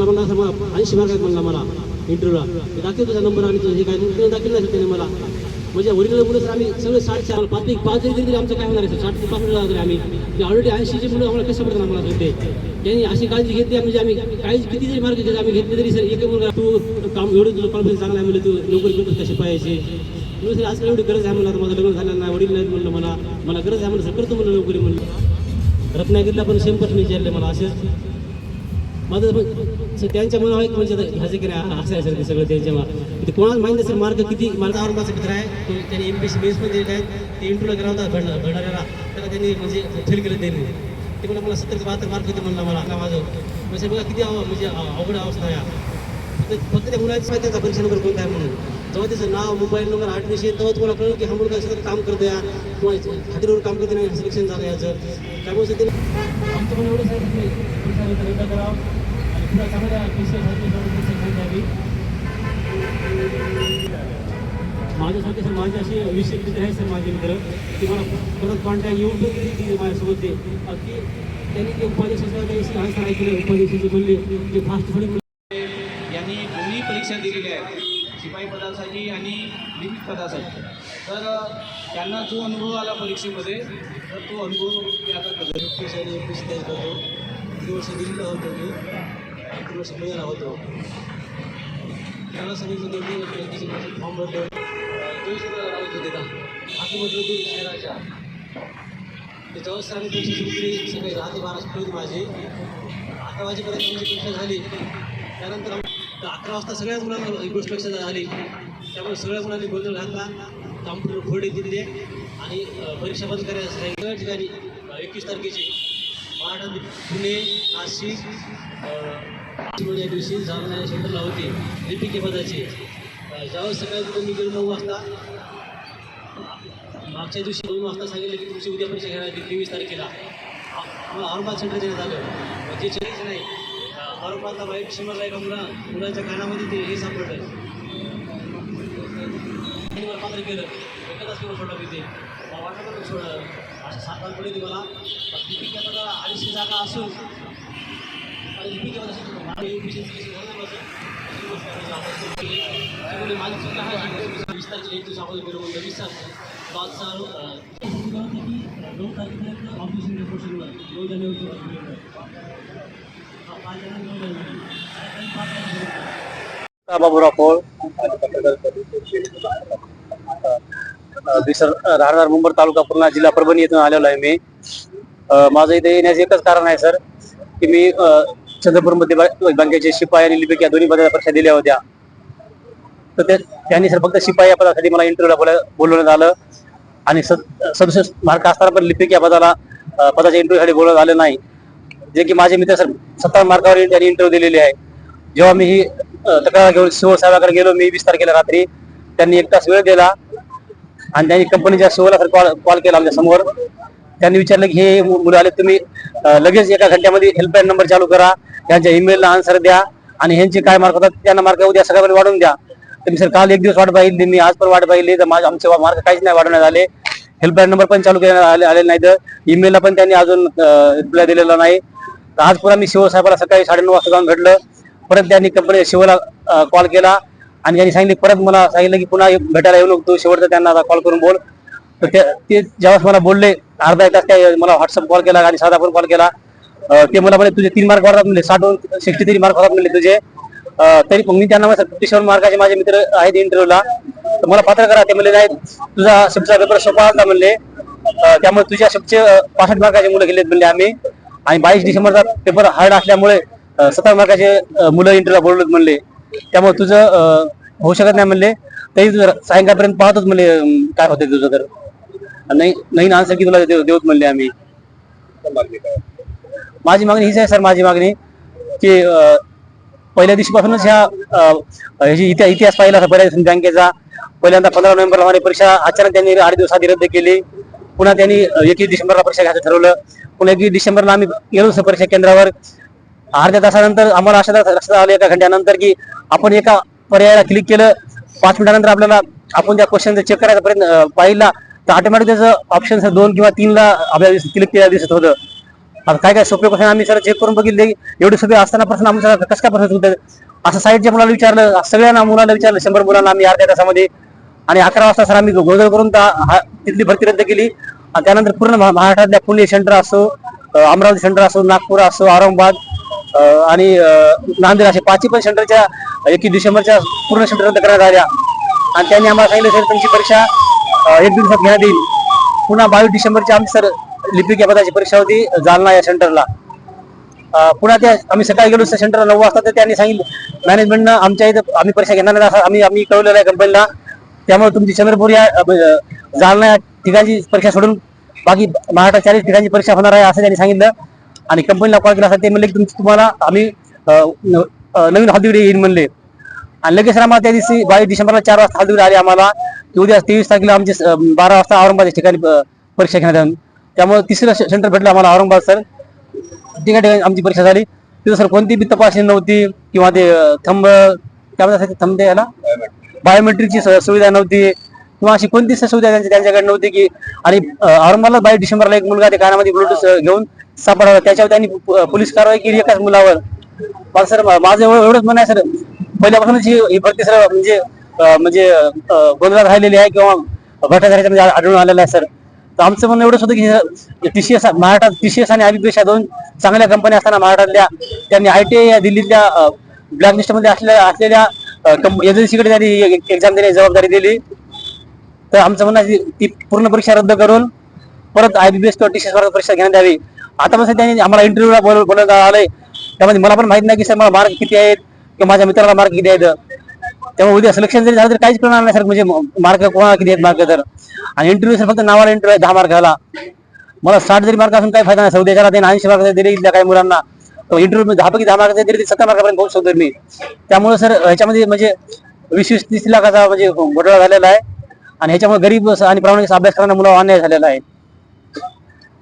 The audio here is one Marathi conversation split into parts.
मला म्हणला असं मला 80 मार्क आहेत म्हणला मला इंटरव्ह्यूला. दाखव तुझा नंबर आणि तुझं हे काय मग दाखवलं नाही त्याने मला. म्हणजे ओरिजिनल मुलं सर आम्ही सगळे 60 पाच जरी आमचं काय होणार आहे सर 60 पास तरी आम्ही ऑलरेडी 80ची मुलं आम्हाला कसं पडतं आम्हाला ते त्यांनी अशी काळजी घेतली. म्हणजे आम्ही काळजी किती जरी मार्क घेतले आम्ही घेतले तरी सर एक मुलगा तू काम एवढं तुझं कॉन्फिडन्स चांगला आहे म्हणजे तू नोकरी करतोस कशी पाहिजे म्हणून सर आजकाल एवढी गरज आहे म्हणलं. माझं लग्न झालं नाही वडील नाहीत म्हणलं मला गरज आहे म्हणलं सर करतो म्हणलं नोकरी म्हणलं. रत्नागिरीला पण सेम प्रश्न विचारले मला असं माझं सर त्यांच्या मनावर म्हणजे ह्याचे की नाही असं आहे सर ते सगळं त्यांच्या ते कोणाला माहिती आहे सर मार्क किती माझा माझा मित्र आहे तो त्यांनी MPSC मेन्समध्ये दिले आहेत ते इंटरव्ह्यूला गेला होता भंडाऱ्याला त्याला त्यांनी म्हणजे फेल केलं त्यांनी ते म्हणा मला 70-72 मार्क होते म्हणलं मला माझं म्हणजे बघा किती म्हणजे अवघड अवस्था आहे. फक्त त्या मुलाची माहिती त्याचा परीक्षा नंबर कोणता आहे म्हणून जेव्हा त्याचं नाव मोबाईल नंबर ॲड्रेस येईल तेव्हा तुम्हाला कळलं की हा मुलगा सगळं काम करतो या किंवा खात्रीवर काम करते नाही सिलेक्शन झालं याचं त्यामुळे सर त्यांनी आमचं पण एवढं सांगितलं करावं आणि पुन्हा चांगल्या द्यावी. माझ्यासाठी सर माझे असे 20 मित्र आहेत सर माझे मित्र की मला परत कॉन्टॅक्ट येऊन पण माझ्यासोबत ते की त्यांनी ते उपाध्यक्षाचं काही सर ऐकलं उपाध्यक्षाचे म्हणले ते फास्ट फूड यांनी दोन्ही परीक्षा दिलेल्या आहेत शिपाई पदासाठी आणि लिपिक पदासाठी. तर त्यांना जो अनुभव आला परीक्षेमध्ये तर तो अनुभव ते आता MPSC आणि MPSC करतो 2 वर्ष दिल्लीला होतो मी 2 वर्ष पुण्याला होतो. त्याला सांगितलं की फॉर्म भरतो 200 राहत होते का असं म्हटलं तू शहराच्या त्याच्यावर आम्ही परीक्षेची उकळी सकाळी 10 ते 12 सुटली होती माझी 8 वाजेपर्यंत आमची परीक्षा झाली. त्यानंतर 11 वाजता सगळ्या मुलांना ही गोष्ट लक्षात आली त्यामुळे सगळ्या मुलांनी गोंधळ घातला कॉम्प्युटर फोडे दिले आणि परीक्षा बंद करायला सगळ्या ठिकाणी 21 तारखेची महाराष्ट्रात पुणे नाशिक या दिवशी जालना सेंटरला होते लिपिके पदाचे. ज्यावेळेस सकाळी तिथं मी गेलो 9 वाजता मागच्या दिवशी 2 वाजता सांगितलं की तुमची उद्या परीक्षा घ्यायला 23 तारखेला मला औरंगाबाद सेंटर देण्यात आलं जे चलायचं नाही. औरंगाबादला वाईट शिमरला एका मुलांच्या कानामध्ये ते हे सापडलं पात्र केलं एकदाच केलं सोडा मी ते वाटलं पण सोडलं असं 7 वाजता पडली मला लिपिक पदाला 250 जागा असून आणि लिपिक माझी चुका आहे 20 तारखेला 1 दिवस अगोदर गेलो 20 5 9 तारखेपर्यंत ऑफिशियल रिपोर्ट 9 जानेवारी बाबूराव पोळ राहणार मुंबई तालुका पूर्णा जिल्हा परभणी येथून आलेलो आहे मी. माझं इथे येण्याचं एकच कारण आहे सर की मी चंद्रपूरमध्ये बँकेचे शिपाई आणि लिपिक या दोन्ही पदाच्या परीक्षा दिल्या होत्या. तर त्यांनी सर फक्त शिपाई या पदासाठी मला इंटरव्ह्यूला बोलवण्यात आलं आणि 67 मार्क असताना पण लिपिक या पदाच्या इंटरव्ह्यूसाठी बोलवण्यात आलं नाही. जे की माझे मित्र सर 17 मार्कावर त्यांनी इंटरव्ह्यू दिलेले आहे. जेव्हा मी ही तक्रार घेऊन शिवसाहेबाकडे गेलो मी 20 तारखेला रात्री त्यांनी 1 तास वेळ दिला आणि त्यांनी कंपनीच्या शिवला सर कॉल केला आमच्या समोर. त्यांनी विचारलं की हे मुलं आले तुम्ही लगेच 1 घंट्यामध्ये हेल्पलाईन नंबर चालू करा त्यांच्या ईमेलला आन्सर द्या आणि ह्यांचे काय मार्क होतात त्यांना मार्क उद्या सगळ्यामध्ये वाढून द्या. तर सर काल 1 दिवस वाट पाहिली मी आज पण वाट पाहिली तर आमचे मार्क काहीच नाही वाढवण्यात आले. हेल्पलाईन नंबर पण चालू करण्यात आले नाही तर ईमेलला पण त्यांनी अजून रिप्लाय दिलेला नाही. आज पुन्हा मी शिवसाहेबाला सकाळी 9:30 वाजता जाऊन भेटलं. परत त्यांनी कंपनी शिवला कॉल केला आणि त्यांनी सांगितले परत मला सांगितलं की पुन्हा भेटायला येऊ नको तू शेवटचं त्यांना आता कॉल करून बोल. तर ते ज्यावेळेस मला बोलले अर्धा 1 तास काय मला व्हॉट्सअप कॉल केला आणि साधा फोन कॉल केला. ते मला म्हणे तुझे 3 मार्क वाढतात म्हणले 63 मार्क होतात म्हणले तुझे. तरी मी त्यांना 57 मार्काचे माझे मित्र आहेत इंटरव्ह्यूला तर मला पात्र करा. ते म्हणले नाही तुझा शिफ्टचा पेपर सोपा होता म्हणले त्यामुळे तुझ्या शिफ्टचे 65 मार्काचे मुलं गेलेत म्हणले आम्ही आणि 22 डिसेंबरचा पेपर हार्ड असल्यामुळे 17 मार्काचे मुलं इंटरव्ह्यूला बोलवलेत म्हणले त्यामुळे तुझं होऊ शकत नाही म्हणले. तरी सायंकाळपर्यंत पाहतोच म्हणले काय होते तुझं तर नाही आन्सर की तुला देऊत म्हणले आम्ही. माझी मागणी हीच आहे सर माझी मागणी की पहिल्या दिवशीपासूनच ह्याची इतिहास पाहिला पहिल्या दिवशी बँकेचा. पहिल्यांदा 15 नोव्हेंबरला माझी परीक्षा अचानक त्यांनी 8 दिवस आधी रद्द केली. पुन्हा त्यांनी 21 डिसेंबरला परीक्षा घ्यायचं ठरवलं. पुन्हा 21 डिसेंबरला आम्ही गेलो परीक्षा केंद्रावर. अर्ध्या तासानंतर आम्हाला अशा लक्षात आलं 1 घंट्यानंतर की आपण एका पर्यायाला क्लिक केलं 5 मिनिटानंतर आपल्याला आपण त्या क्वेश्चनचा चेक करायचा प्रयत्न पाहिला तर ऑटोमॅटिक त्याचं ऑप्शन 2 किंवा 3ला आपल्याला क्लिक केला दिसत होतं. आता काय सोपे क्वेश्चन आम्ही सर चेक करून बघितले, एवढे सोपे असताना प्रश्न आमचा कसं काय प्रश्न सुटत असं साईडच्या मुलाला विचारलं, सगळ्यांना मुलांना विचारलं, 100 मुलांना आम्ही अर्ध्या तासामध्ये. आणि 11 वाजता सर आम्ही गोंधळ करून तिथली भरती रद्द केली. आणि त्यानंतर पूर्ण महाराष्ट्रातल्या पुणे सेंटर असो, अमरावती सेंटर असो, नागपूर असो, औरंगाबाद आणि नांदेड असे 5 पण सेंटरच्या 21 डिसेंबरच्या पूर्ण सेंटर रद्द करण्यात आल्या. आणि त्यांनी आम्हाला सांगितलं सर तुमची परीक्षा 1 दिवसात घेण्यात येईल. पुन्हा 22 डिसेंबरची आमची सर लिपिक या पदाची परीक्षा होती जालना या सेंटरला. पुन्हा त्या आम्ही सकाळी गेलो सेंटरला 9 वाजता, तर त्यांनी सांगितलं मॅनेजमेंटनं आमच्या इथं आम्ही परीक्षा घेणार नाही असं आम्ही कळवलेलं आहे कंपनीला. त्यामुळे तुमची चंद्रपूर या जालना या ठिकाणची परीक्षा सोडून बाकी महाराष्ट्रात 40 ठिकाणची परीक्षा होणार आहे असं त्यांनी सांगितलं. आणि कंपनीला कॉल केला असता ते म्हणले की तुम्हाला आम्ही नवीन हॉल तिकीट येईल म्हणले. आणि लगेच आम्हाला त्या दिवशी 22 डिसेंबरला 4 वाजता हॉल तिकीट आले आम्हाला की उद्या 23 तारखेला आमचे 12 वाजता औरंगाबाद या ठिकाणी परीक्षा घेण्यात आली. त्यामुळे तिसरं सेंटर भेटलं आम्हाला औरंगाबाद सर. ठिकाणी आमची परीक्षा झाली. तिथं सर कोणती बी तपासणी नव्हती किंवा ते थंब याला बायोमेट्रिकची सुविधा नव्हती किंवा अशी कोणतीच सुविधा त्यांच्याकडे नव्हती की. आणि औरंगाबादला 22 डिसेंबरला एक मुलगा ते कानामध्ये ब्लूटूथ घेऊन सापडला, त्याच्यावर त्यांनी पोलीस कारवाई केली एकाच मुलावर. पण सर माझं एवढंच म्हणणं आहे सर, पहिल्यापासूनच ही भरती सर म्हणजे गोंधळात राहिलेली आहे किंवा भ्रष्टाचारामध्ये आढळून आलेला आहे सर. तर आमचं म्हणणं एवढंच होतं की TCS महाराष्ट्रात TCS आणि IBPS या 2 चांगल्या कंपन्या असताना महाराष्ट्रातल्या त्यांनी ITI या दिल्लीतल्या ब्लॅक लिस्टमध्ये असलेल्या एजन्सीकडे त्यांनी एक्झाम देण्याची जबाबदारी दिली. तर आमचं म्हणणं आहे ती पूर्ण परीक्षा रद्द करून परत IBPS किंवा TCS परीक्षा घेण्यात यावी. आता पण सर त्यांनी आम्हाला इंटरव्ह्यूला बोलवण्यात आलंय, त्यामध्ये मला पण माहित नाही की सर मला मार्क किती आहेत किंवा माझ्या मित्राला मार्क किती आहेत. त्यामुळे उद्या सिलेक्शन जरी झालं तरी काहीच कळणार नाही सर, म्हणजे मार्क कोणाला किती आहेत मार्क तर. आणि इंटरव्ह्यू सर फक्त नावाला इंटरव्ह्यू 10 मार्क झाला. मला 60 जरी मार्क असून काही फायदा नाही. सौदी देशाला त्यांनी 80 मार्क दिले इथल्या काही मुलांना. इंटरव्ह्यू 10 पैकी 10 मार्क दिले 70 मार्कापर्यंत पोहोचतो तर मी. त्यामुळे सर ह्याच्यामध्ये म्हणजे 20-30 लाखाचा म्हणजे घोटाळा झालेला आहे. आणि ह्याच्यामुळे गरीब आणि प्रामाणिक अभ्यास करणाऱ्या मुलांवर अन्याय झालेला आहे.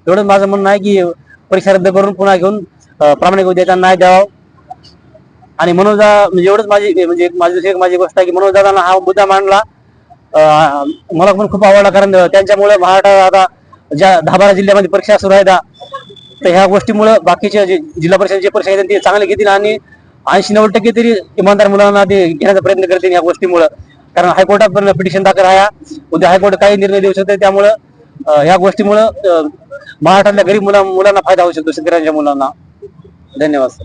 एवढंच माझं म्हणणं आहे की परीक्षा रद्द करून पुन्हा घेऊन प्रामाणिक विद्यार्थ्यांना न्याय द्यावा. आणि मनोजदा म्हणजे एवढंच माझी गोष्ट आहे की मनोजदादांना हा मुद्दा मांडला मला पण खूप आवडला, कारण त्यांच्यामुळे महाराष्ट्रात आता ज्या 10-12 जिल्ह्यामध्ये परीक्षा सुरू आहेत, तर ह्या गोष्टीमुळे बाकीच्या जिल्हा परिषदेचे परीक्षा घेतील ते चांगले घेतील आणि 80-90% तरी इमानदार मुलांना ते घेण्याचा प्रयत्न करतील या गोष्टीमुळे. कारण हायकोर्टात पण पिटिशन दाखल आहे, उद्या हायकोर्ट काही निर्णय देऊ शकते. त्यामुळं ह्या गोष्टीमुळे महाराष्ट्रातल्या गरीब मुलांना फायदा होऊ शकतो, शेतकऱ्यांच्या मुलांना. धन्यवाद सर.